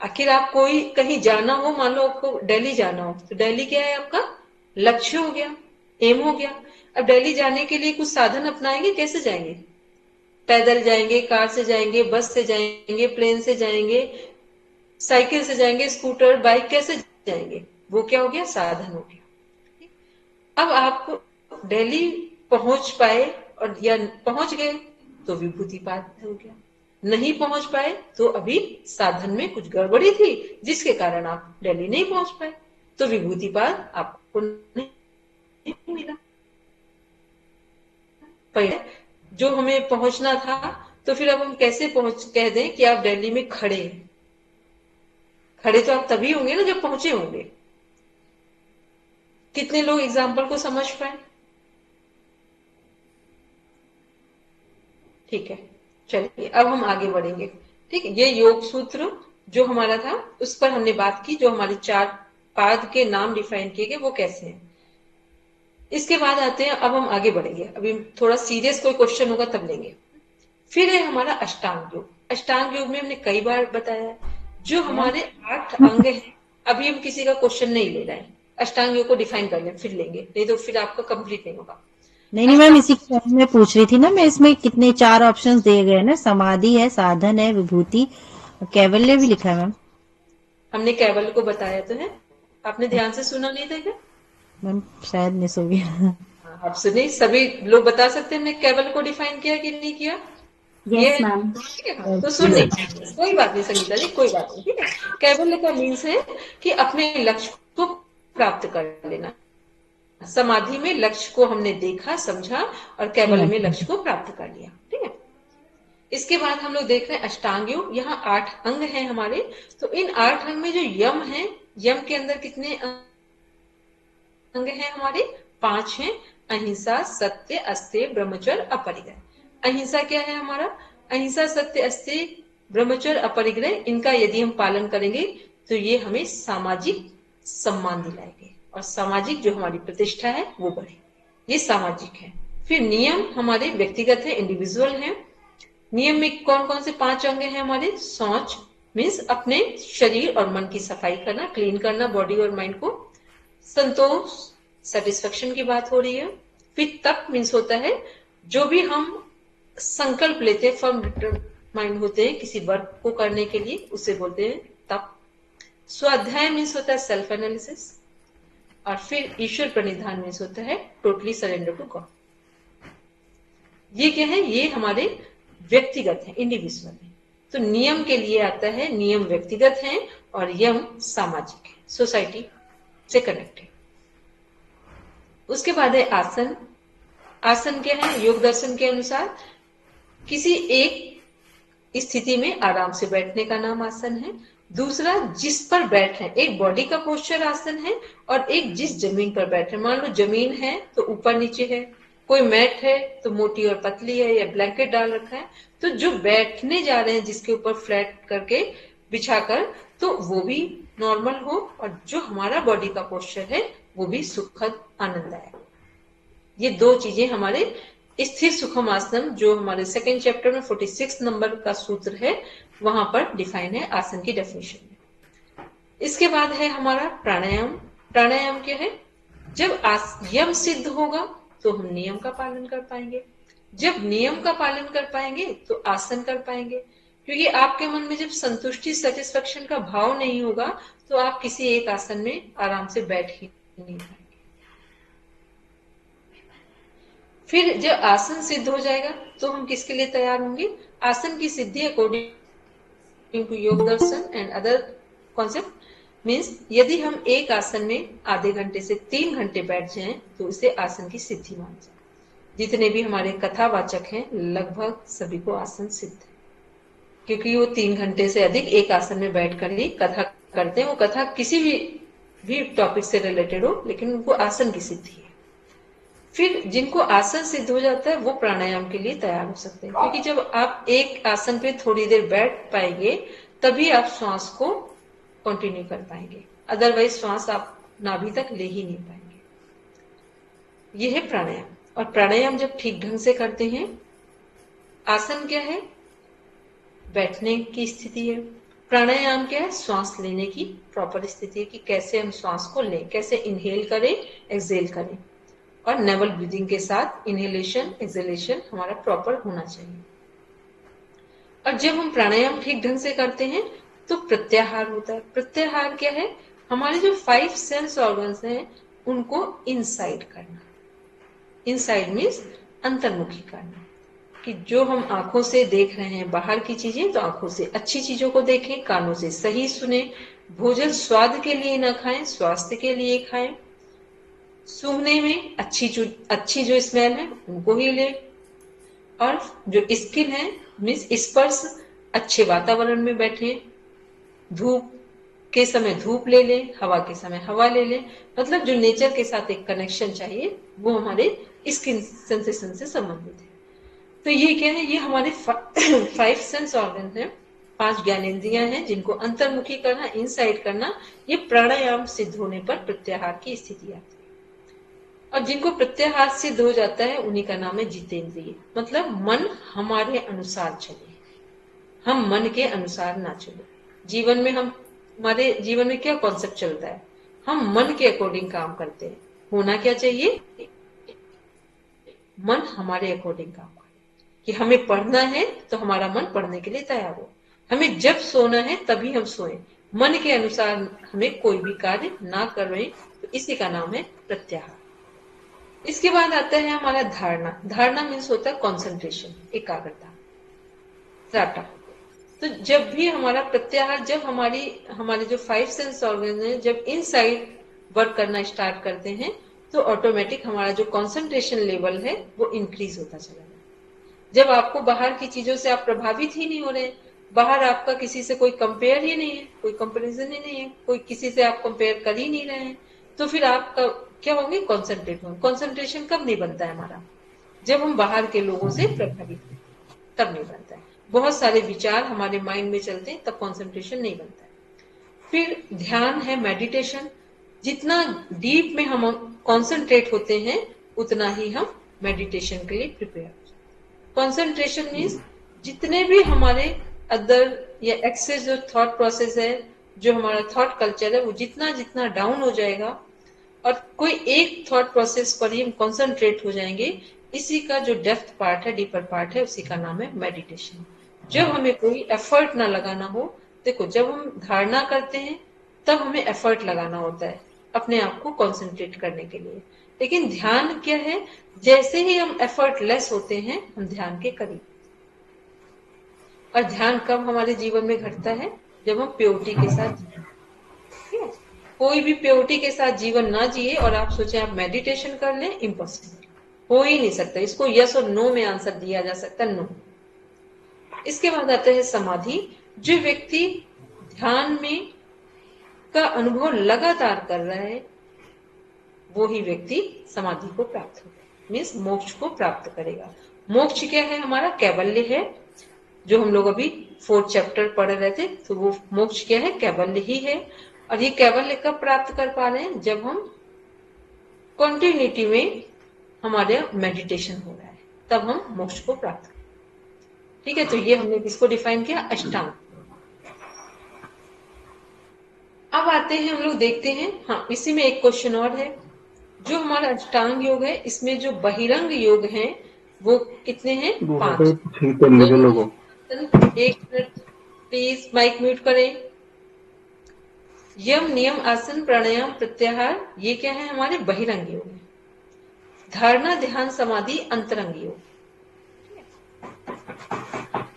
आखिर आप कोई कहीं जाना हो, मान लो आपको दिल्ली जाना हो, तो दिल्ली क्या है आपका लक्ष्य हो गया, एम हो गया। अब दिल्ली जाने के लिए कुछ साधन अपनाएंगे, कैसे जाएंगे? पैदल जाएंगे, कार से जाएंगे, बस से जाएंगे, प्लेन से जाएंगे, साइकिल से जाएंगे, स्कूटर, बाइक, कैसे जाएंगे? वो क्या हो गया? साधन हो गया। अब आप दिल्ली पहुंच पाए और या पहुंच गए तो विभूतिपाद हो गया, नहीं पहुंच पाए तो अभी साधन में कुछ गड़बड़ी थी जिसके कारण आप दिल्ली नहीं पहुंच पाए, तो विभूतिपाद आपको नहीं मिला। पहले जो हमें पहुंचना था, तो फिर अब हम कैसे कह दें कि आप दिल्ली में खड़े हैं? खड़े तो आप तभी होंगे ना जब पहुंचे होंगे। कितने लोग एग्जाम्पल को समझ पाए? ठीक है, चलिए अब हम आगे बढ़ेंगे। ठीक है, ये योग सूत्र जो हमारा था उस पर हमने बात की, जो हमारे 4 पाद के नाम डिफाइन किए गए वो कैसे हैं। इसके बाद आते हैं, अब हम आगे बढ़ेंगे, अभी थोड़ा सीरियस कोई क्वेश्चन होगा तब लेंगे। फिर है हमारा अष्टांग योग। अष्टांग योग में हमने कई बार बताया जो हमारे 8 अंग हैं। अभी हम किसी का क्वेश्चन नहीं ले रहे हैं, अष्टांग योग को डिफाइन कर लें फिर लेंगे, नहीं तो फिर आपका कंप्लीट नहीं होगा। नहीं मैम, इसी के बारे में पूछ रही थी ना मैं। इसमें कितने 4 ऑप्शंस दिए गए हैं ना, समाधि है, साधन है, विभूति, कैवल्य भी लिखा है मैम। हमने कैवल्य को बताया तो है, आपने ध्यान से सुना नहीं था क्या? मैम शायद मिस हो गया। आप सुने, सभी लोग बता सकते हैं हमने कैवल्य को डिफाइन किया कि नहीं किया? Yes ma'am. ठीक है, हाँ, तो सुनिए, कोई बात नहीं संगीता जी, कोई बात नहीं, ठीक है। कैवल्य का मीन्स है कि अपने लक्ष्य को प्राप्त कर लेना। समाधि में लक्ष्य को हमने देखा, समझा, और कैवल्य में लक्ष्य को प्राप्त कर लिया, ठीक है। इसके बाद हम लोग देख रहे हैं अष्टांग योग। यहाँ 8 अंग हैं हमारे, तो इन 8 अंग में जो यम है, यम के अंदर कितने अंग हैं हमारे? 5 हैं। अहिंसा, सत्य, अस्तेय, ब्रह्मचर्य, अपरिग्रह। अहिंसा क्या है हमारा? अहिंसा, सत्य, अस्तेय, ब्रह्मचर्य, अपरिग्रह, इनका यदि हम पालन करेंगे तो ये हमें सामाजिक सम्मान दिलाएंगे और सामाजिक जो हमारी प्रतिष्ठा है वो बढ़े, ये सामाजिक है। फिर नियम हमारे व्यक्तिगत है, इंडिविजुअल है। नियम में कौन कौन से 5 अंग हैं हमारे? शौच मीन्स अपने शरीर और मन की सफाई करना, क्लीन करना बॉडी और माइंड को। संतोष, सेटिस्फेक्शन की बात हो रही है। फिर तप मीन्स होता है जो भी हम संकल्प लेते हैं, फर्म डिटरमाइंड होते हैं किसी वर्क को करने के लिए, उसे बोलते हैं तप। स्वाध्याय मीन्स होता है सेल्फ एनालिसिस। और फिर ईश्वर प्रणिधान मीन्स होता है टोटली सरेंडर टू गॉड। ये क्या है? ये हमारे व्यक्तिगत है, इंडिविजुअल है। तो नियम के लिए आता है, नियम व्यक्तिगत है और यम सामाजिक है, सोसाइटी से कनेक्टेड। उसके बाद है आसन। आसन क्या है? योग दर्शन के अनुसार किसी एक स्थिति में आराम से बैठने का नाम आसन है। दूसरा, जिस पर बैठ है, एक बॉडी का पोस्चर आसन है और एक जिस जमीन पर बैठ है। मान लो जमीन है तो ऊपर नीचे है, कोई मैट है तो मोटी और पतली है या ब्लैंकेट डाल रखा है, तो जो बैठने जा रहे हैं जिसके ऊपर फ्लैट करके बिछाकर, तो वो भी नॉर्मल हो और जो हमारा बॉडी का पोस्चर है वो भी सुखद आनंददायक। ये 2 चीजें हमारे स्थिर सुखम आसन, जो हमारे 2nd चैप्टर में 46 नंबर का सूत्र है, वहां पर डिफाइन है आसन की डेफिनेशन में। इसके बाद है हमारा प्राणायाम। प्राणायाम क्या है? जब यम सिद्ध होगा तो हम नियम का पालन कर पाएंगे, जब नियम का पालन कर पाएंगे तो आसन कर पाएंगे। क्योंकि आपके मन में जब संतुष्टि, सेटिस्फेक्शन का भाव नहीं होगा तो आप किसी एक आसन में आराम से बैठ ही नहीं पाएंगे। फिर जब आसन सिद्ध हो जाएगा तो हम किसके लिए तैयार होंगे? आसन की सिद्धि अकॉर्डिंग टू योग दर्शन एंड अदर कॉन्सेप्ट मीन्स यदि हम एक आसन में आधे घंटे से 3 घंटे बैठ जाएं तो उसे आसन की सिद्धि मान जाए। जितने भी हमारे कथावाचक हैं लगभग सभी को आसन सिद्ध है, क्योंकि वो 3 घंटे से अधिक एक आसन में बैठकर ही कथा करते हैं। वो कथा किसी भी टॉपिक से रिलेटेड हो, लेकिन उनको आसन की सिद्धि है। फिर जिनको आसन सिद्ध हो जाता है वो प्राणायाम के लिए तैयार हो सकते हैं, क्योंकि जब आप एक आसन पे थोड़ी देर बैठ पाएंगे तभी आप श्वास को कंटिन्यू कर पाएंगे, अदरवाइज श्वास आप नाभि तक ले ही नहीं पाएंगे। यह है प्राणायाम। और प्राणायाम जब ठीक ढंग से करते हैं, आसन क्या है? बैठने की स्थिति है। प्राणायाम क्या है? श्वास लेने की प्रॉपर स्थिति है कि कैसे हम श्वास को लें, कैसे इनहेल करें, एक्सहेल करें, और नेवल ब्रीदिंग के साथ इनहेलेशन एक्सहेलेशन हमारा प्रॉपर होना चाहिए। और जब हम प्राणायाम ठीक ढंग से करते हैं तो प्रत्याहार होता है। प्रत्याहार क्या है? हमारे जो 5 सेंस ऑर्गन्स हैं उनको इनसाइड करना। इनसाइड मीन्स अंतर्मुखी करना, कि जो हम आंखों से देख रहे हैं बाहर की चीजें, तो आंखों से अच्छी चीजों को देखें, कानों से सही सुने। भोजन स्वाद के लिए ना खाएं, स्वास्थ्य के लिए खाएं। सूंघने में अच्छी जो स्मेल है उनको ही ले, और जो स्किन है मीन्स स्पर्श, अच्छे वातावरण में बैठे। धूप के समय धूप ले लें, हवा के समय हवा ले लें, मतलब जो नेचर के साथ एक कनेक्शन चाहिए वो हमारे स्किन सेंसेशन से संबंधित है। तो ये क्या है? ये हमारे 5 सेंस ऑर्गन है, 5 ज्ञानेंद्रियां हैं जिनको अंतर्मुखी करना, इनसाइड करना। ये प्राणायाम सिद्ध होने पर प्रत्याहार की स्थिति आती है। और जिनको प्रत्याहार सिद्ध हो जाता है उन्हीं का नाम है जितेंद्रिय, मतलब मन हमारे अनुसार चले, हम मन के अनुसार ना चले। जीवन में हमारे जीवन में क्या कॉन्सेप्ट चलता है? हम मन के अकॉर्डिंग काम करते हैं। होना क्या चाहिए? मन हमारे अकॉर्डिंग काम करे, कि हमें पढ़ना है तो हमारा मन पढ़ने के लिए तैयार हो, हमें जब सोना है तभी हम सोएं, मन के अनुसार हमें कोई भी कार्य ना कर रहे, तो इसी का नाम है प्रत्याहार। इसके बाद आता है हमारा धारणा। धारणा मीन्स होता है कॉन्सेंट्रेशन, एकाग्रता, त्राटा। तो जब भी हमारा प्रत्याहार, जब हमारे जो 5 सेंस ऑर्गन है जब इनसाइड वर्क करना स्टार्ट करते हैं तो ऑटोमेटिक हमारा जो कंसंट्रेशन लेवल है वो इंक्रीज होता चला जाए। जब आपको बाहर की चीजों से आप प्रभावित ही नहीं हो रहे, बाहर आपका किसी से कोई कंपेयर ही नहीं है, कोई कंपेरिजन ही नहीं है, कोई किसी से आप कंपेयर कर ही नहीं रहे हैं, तो फिर आपका क्या होंगे? कॉन्सेंट्रेट होंगे। कॉन्सेंट्रेशन कब नहीं बनता है हमारा? जब हम बाहर के लोगों से प्रभावित हैं, तब नहीं बनता है। बहुत सारे विचार हमारे माइंड में चलते हैं, तब कॉन्सेंट्रेशन नहीं बनता है। फिर ध्यान है, मेडिटेशन। जितना डीप में हम कॉन्सेंट्रेट होते हैं उतना ही हम मेडिटेशन के लिए प्रिपेयर हो जाते हैं। कॉन्सेंट्रेशन मीन्स जितने भी हमारे अदर या एक्सेस जो थॉट प्रोसेस है, जो हमारा थॉट कल्चर है, वो जितना जितना डाउन हो जाएगा और कोई एक थॉट प्रोसेस पर ही हम कॉन्सेंट्रेट हो जाएंगे, इसी का जो डेप्थ पार्ट है, डीपर पार्ट है, उसी का नाम है मेडिटेशन। जब हमें कोई एफर्ट ना लगाना हो, देखो जब हम धारणा करते हैं तब हमें एफर्ट लगाना होता है अपने आप को कॉन्सेंट्रेट करने के लिए, लेकिन ध्यान क्या है? जैसे ही हम एफर्ट लेस होते हैं हम ध्यान के करीब। और ध्यान कब हमारे जीवन में घटता है? जब हम प्योरिटी के साथ जिए। कोई भी प्योरिटी के साथ जीवन ना जिए और आप सोचें आप मेडिटेशन कर लें, इम्पॉसिबल, हो ही नहीं सकता। इसको यस और नो में आंसर दिया जा सकता, नो। इसके बाद आता है समाधि। जो व्यक्ति ध्यान में का अनुभव लगातार कर रहा है वो ही व्यक्ति समाधि को प्राप्त होगा, मीन्स मोक्ष को प्राप्त करेगा। मोक्ष क्या है? हमारा कैवल्य है, जो हम लोग अभी 4th चैप्टर पढ़ रहे थे, तो वो मोक्ष क्या है? कैवल्य ही है। और ये कैवल्य कब प्राप्त कर पा रहे हैं? जब हम कंटिन्यूटी में हमारे मेडिटेशन हो रहा है, तब हम मोक्ष को प्राप्त करें। ठीक है, तो ये हमने किसको डिफाइन किया? अष्टांग। अब आते हैं हम लोग देखते हैं, हाँ इसी में एक क्वेश्चन और है। जो हमारा अष्टांग योग है, इसमें जो बहिरंग योग हैं वो कितने हैं? 5। 1 मिनट प्लीज माइक म्यूट करें। यम, नियम, आसन, प्राणायाम, प्रत्याहार, ये क्या है? हमारे बहिरंग योग है। धारणा ध्यान समाधि अंतरंग योग।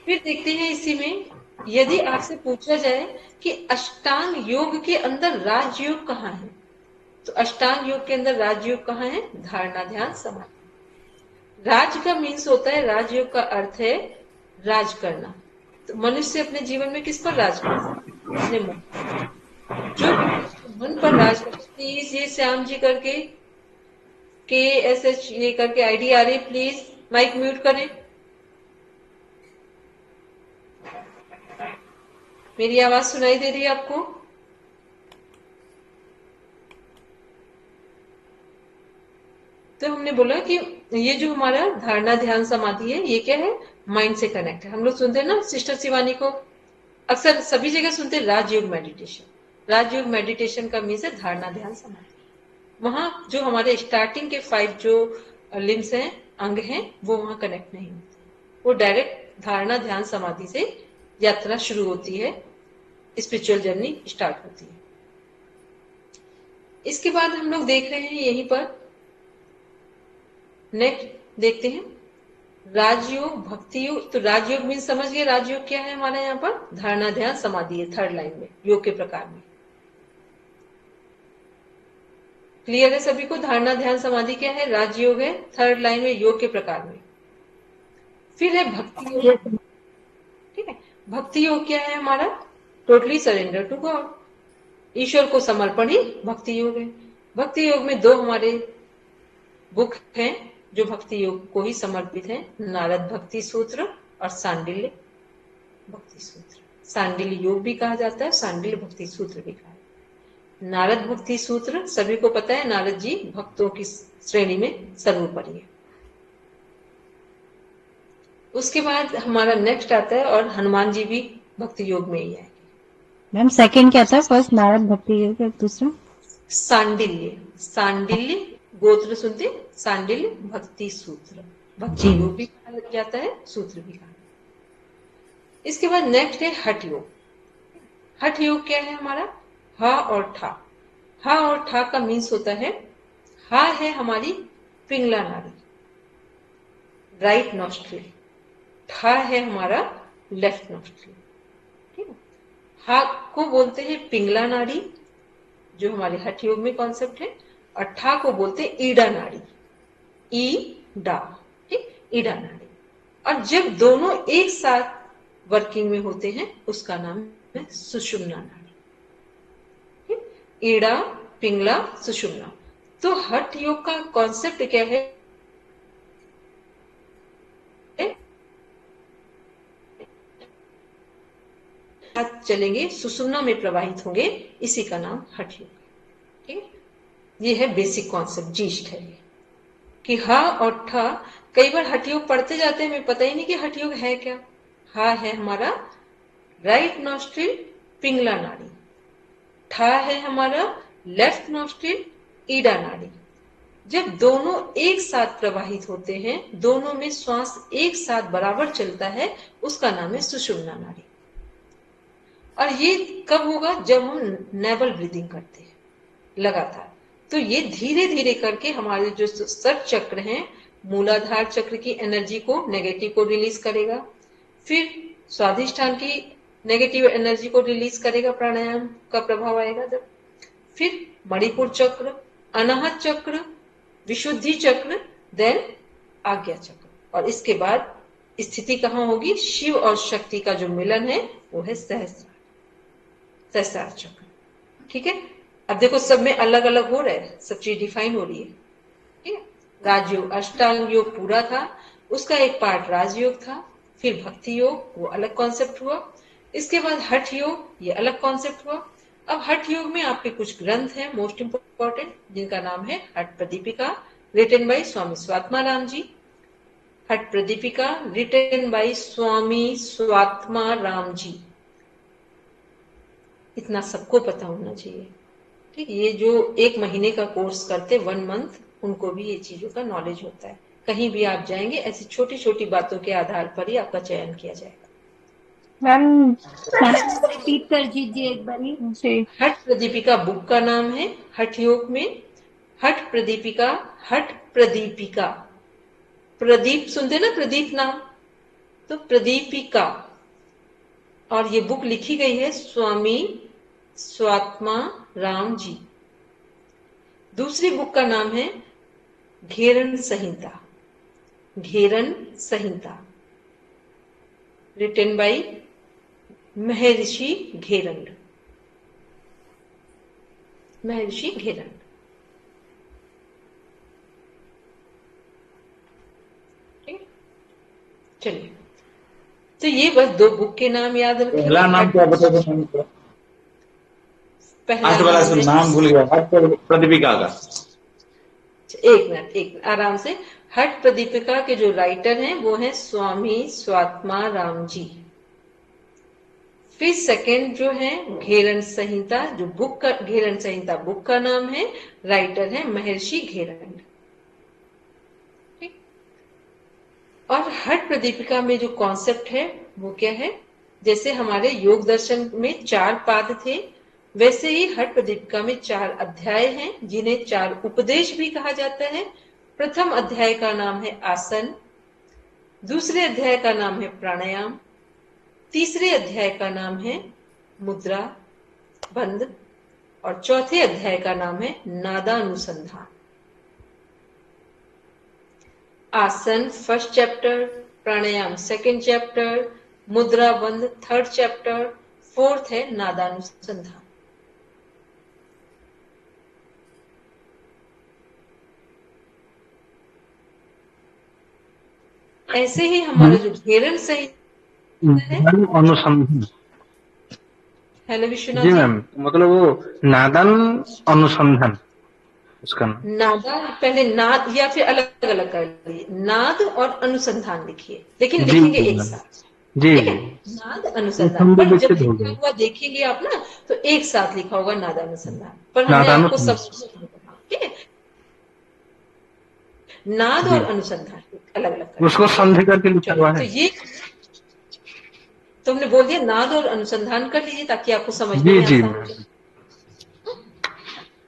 फिर देखते हैं इसी में, यदि आपसे पूछा जाए कि अष्टांग योग के अंदर राजयोग कहाँ है, तो अष्टांग योग के अंदर राजयोग कहाँ है? धारणा ध्यान समाधि। राज का मीन्स होता है, राजयोग का अर्थ है राज करना। तो मनुष्य अपने जीवन में किस पर राज करता है? अपने मन। जो मन पर राज करता है। प्लीज ये श्याम जी करके KSH ये करके आईडी आ रही, प्लीज माइक म्यूट करें। मेरी आवाज सुनाई दे रही है आपको? तो हमने बोला कि ये जो हमारा धारणा ध्यान समाधि है, ये क्या है? माइंड से कनेक्ट है। हम लोग सुनते हैं ना सिस्टर शिवानी को, अक्सर सभी जगह सुनते हैं राजयोग मेडिटेशन। राजयोग मेडिटेशन का मीन्स है धारणा ध्यान समाधि। वहां जो हमारे स्टार्टिंग के 5 जो लिम्स हैं, अंग हैं, वो वहां कनेक्ट नहीं होते। वो डायरेक्ट धारणा ध्यान समाधि से यात्रा शुरू होती है, स्पिरिचुअल जर्नी स्टार्ट होती है। इसके बाद हम लोग देख रहे हैं यहीं पर, नेक्स्ट देखते हैं राजयोग भक्ति योग। तो राजयोग मीन समझ गए, राजयोग क्या है हमारा यहाँ पर? धारणा ध्यान समाधि है, थर्ड लाइन में योग के प्रकार में। क्लियर है सभी को? धारणा ध्यान समाधि क्या है? राजयोग है, थर्ड लाइन में योग के प्रकार में। फिर है भक्ति योग। ठीक है, भक्ति योग क्या है हमारा? टोटली सरेंडर टू गॉड, ईश्वर को समर्पण ही भक्ति योग है। भक्ति योग में 2 हमारे बुक हैं जो भक्ति योग को ही समर्पित है, नारद भक्ति सूत्र और सांडिल्य भक्ति सूत्र। सांडिल्य योग भी कहा जाता है, सांडिल्य भक्ति सूत्र भी कहा जाता है। नारद भक्ति सूत्र सभी को पता है, नारद जी भक्तों की श्रेणी में सर्वोपरि है। उसके बाद हमारा नेक्स्ट आता है, और हनुमान जी भी भक्ति योग में ही आएंगे। मैम सेकंड क्या था? फर्स्ट नारद भक्ति योग, दूसरा सांडिल्य। सांडिल्य गोत्र सुनते, सांडिल्य भक्ति सूत्र, भक्ति योग भी कहा जाता है, सूत्र भी कहा। इसके बाद नेक्स्ट है हठ योग। हठ योग क्या है हमारा? हा और ठा। हा और ठा का मीन्स होता है, हा है हमारी पिंगला नाड़ी, राइट नॉस्ट्रिल। ठा है हमारा लेफ्ट नॉस्ट्रिल। ठीक है, हा को बोलते हैं पिंगला नाड़ी, जो हमारे हठ योग में कॉन्सेप्ट है, और ठा को बोलते हैं ईडा नाड़ी, ईडा। ठीक, ईडा नाड़ी। और जब दोनों एक साथ वर्किंग में होते हैं, उसका नाम है सुषुम्ना नाड़ी। ठीक, ईडा पिंगला सुषुम्ना। तो हठ योग का कॉन्सेप्ट क्या है? चलेंगे, सुषुम्ना में प्रवाहित होंगे, इसी का नाम हठ योग। ठीक, ये है बेसिक कॉन्सेप्ट, जीस्ट है ये, कि हा और ठा। कई बार हठ योग पढ़ते जाते हैं, हमें पता ही नहीं कि हठ योग है क्या। हा है हमारा राइट नॉस्ट्रिल पिंगला नाड़ी, ठा है हमारा लेफ्ट नॉस्ट्रिल ईडा नाड़ी। जब दोनों एक साथ प्रवाहित होते हैं, दोनों में श्वास एक साथ बराबर चलता है, उसका नाम है सुषुम्ना नाड़ी। और ये कब होगा? जब हम नेवल ब्रीदिंग करते हैं लगातार। तो ये धीरे धीरे करके हमारे जो सर चक्र हैं, मूलाधार चक्र की एनर्जी को, नेगेटिव को रिलीज करेगा, फिर स्वाधिष्ठान की नेगेटिव एनर्जी को रिलीज करेगा, प्राणायाम का प्रभाव आएगा जब, फिर मणिपुर चक्र, अनाहत चक्र, विशुद्धि चक्र, देन आज्ञा चक्र। और इसके बाद स्थिति कहाँ होगी? शिव और शक्ति का जो मिलन है वो है सहस्रार चक्र। ठीक है, अब देखो सब में अलग अलग हो रहा है, सब चीज डिफाइन हो रही है। ठीक है, राजयोग अष्टांग योग पूरा था, उसका एक पार्ट राजयोग था, फिर भक्ति योग वो अलग कॉन्सेप्ट हुआ, इसके बाद हठ योग ये अलग कॉन्सेप्ट हुआ। अब हठ योग में आपके कुछ ग्रंथ हैं मोस्ट इंपोर्टेंट, जिनका नाम है हठ प्रदीपिका, रिटन बाय स्वामी स्वात्मा राम जी। हठ प्रदीपिका रिटन बाय स्वामी स्वात्मा राम जी, इतना सबको पता होना चाहिए। ठीक, ये जो 1 महीने का कोर्स करते 1 मंथ, उनको भी ये चीजों का नॉलेज होता है। कहीं भी आप जाएंगे, ऐसी छोटी छोटी बातों के आधार पर ही आपका चयन किया जाएगा। मैम रिपीट कर दीजिए एक बार जी। हठ प्रदीपिका बुक का नाम है हठ योग में। हठ प्रदीपिका, हठ प्रदीपिका। प्रदीप सुनते ना, प्रदीप नाम, तो प्रदीपिका। और ये बुक लिखी गई है स्वामी स्वात्मा राम जी। दूसरी बुक का नाम है घेरन संहिता। घेरन संहिता, रिटन बाय महर्षि घेरंड। महर्षि घेरंड। चलिए, तो ये बस दो बुक के नाम याद रखेंगे। पहला नाम क्या बता दो मैम? पहला आज वाला नाम है, नाम भूल गया, प्रदीपिका का। एक मिनट आराम से। हट प्रदीपिका के जो राइटर हैं वो हैं स्वामी स्वात्मा राम जी। फिर सेकंड जो है घेरन संहिता, जो बुक का, घेरन संहिता बुक का नाम है, राइटर है महर्षि घेरंड। और हट प्रदीपिका में जो कॉन्सेप्ट है वो क्या है? जैसे हमारे योग दर्शन में 4 पाद थे, वैसे ही हट प्रदीपिका में 4 अध्याय हैं, जिन्हें 4 उपदेश भी कहा जाता है। प्रथम अध्याय का नाम है आसन, दूसरे अध्याय का नाम है प्राणायाम, तीसरे अध्याय का नाम है मुद्रा बंद, और चौथे अध्याय का नाम है नादानुसंधान। आसन फर्स्ट चैप्टर, प्राणायाम सेकंड चैप्टर, मुद्रा बंद थर्ड चैप्टर, फोर्थ है नादानुसंधान। ऐसे ही हमारा जो घेरन सही अनुसंधान। हेलो विश्वनाथ जी जी। मैम, मतलब वो नादन अनुसंधान उसका नाम। नादा, पहले नाद या फिर अलग अलग कर लिए, नाद और अनुसंधान लिखिए, लेकिन जी लिखेंगे जी एक मैम। साथ। जी ठीक है, जी, नाद वो अनुसंधान, खंड पर जब विच्छेद हो लिखा गया। हुआ देखेंगे आप ना, तो एक साथ लिखा होगा नादानुसंधान, पर हमने आपको नादानुसंधान। सब, ठीक है, नाद जी, और अनुसंधान अलग अलग कर उसको लीजिए। संधि करके लिखा चलो, हुआ तो है। ये तुमने बोल दिया, नाद और अनुसंधान कर लीजिए ताकि आपको समझने जी में जी आसान हो मैम। जाए।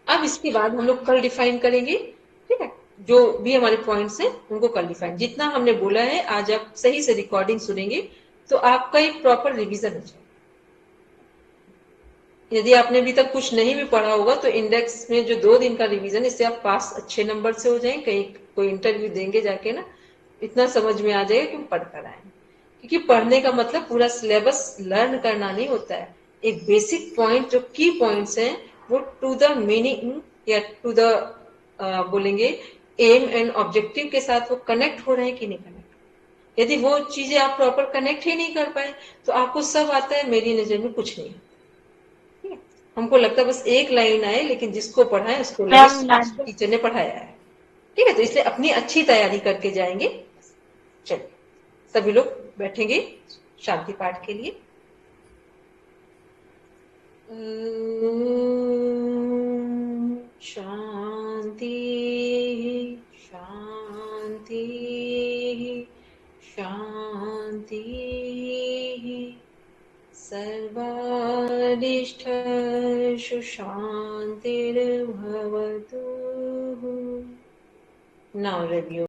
अब इसके बाद हम लोग कल डिफाइन करेंगे, ठीक है, जो भी हमारे पॉइंट्स हैं उनको कल डिफाइन। जितना हमने बोला है आज आप सही से रिकॉर्डिंग सुनेंगे तो आपका एक प्रॉपर रिवीजन हो जाएगा। यदि आपने अभी तक कुछ नहीं भी पढ़ा होगा तो इंडेक्स में जो 2 दिन का रिवीजन, इससे आप पास अच्छे नंबर से हो जाएंगे। कहीं कोई इंटरव्यू देंगे जाके ना, इतना समझ में आ जाएगा कि हम पढ़ कर आए। क्योंकि पढ़ने का मतलब पूरा सिलेबस लर्न करना नहीं होता है। एक बेसिक पॉइंट, जो की पॉइंट्स हैं, वो टू द मीनिंग या टू द बोलेंगे एम एंड ऑब्जेक्टिव के साथ वो कनेक्ट हो रहे हैं कि नहीं कनेक्ट। यदि वो चीजें आप प्रॉपर कनेक्ट ही नहीं कर पाए तो आपको सब आता है, मेरी नजर में कुछ नहीं है। ठीक है? हमको लगता है बस एक लाइन आए, लेकिन जिसको पढ़ा है उसको लगे टीचर ने पढ़ाया है। ठीक है, तो इसलिए अपनी अच्छी तैयारी करके जाएंगे। चलिए, सभी लोग बैठेंगे शांति पाठ के लिए। शांति शांति शांति। सर्वारिष्ठेषु शान्तिर्भवतु। Now review.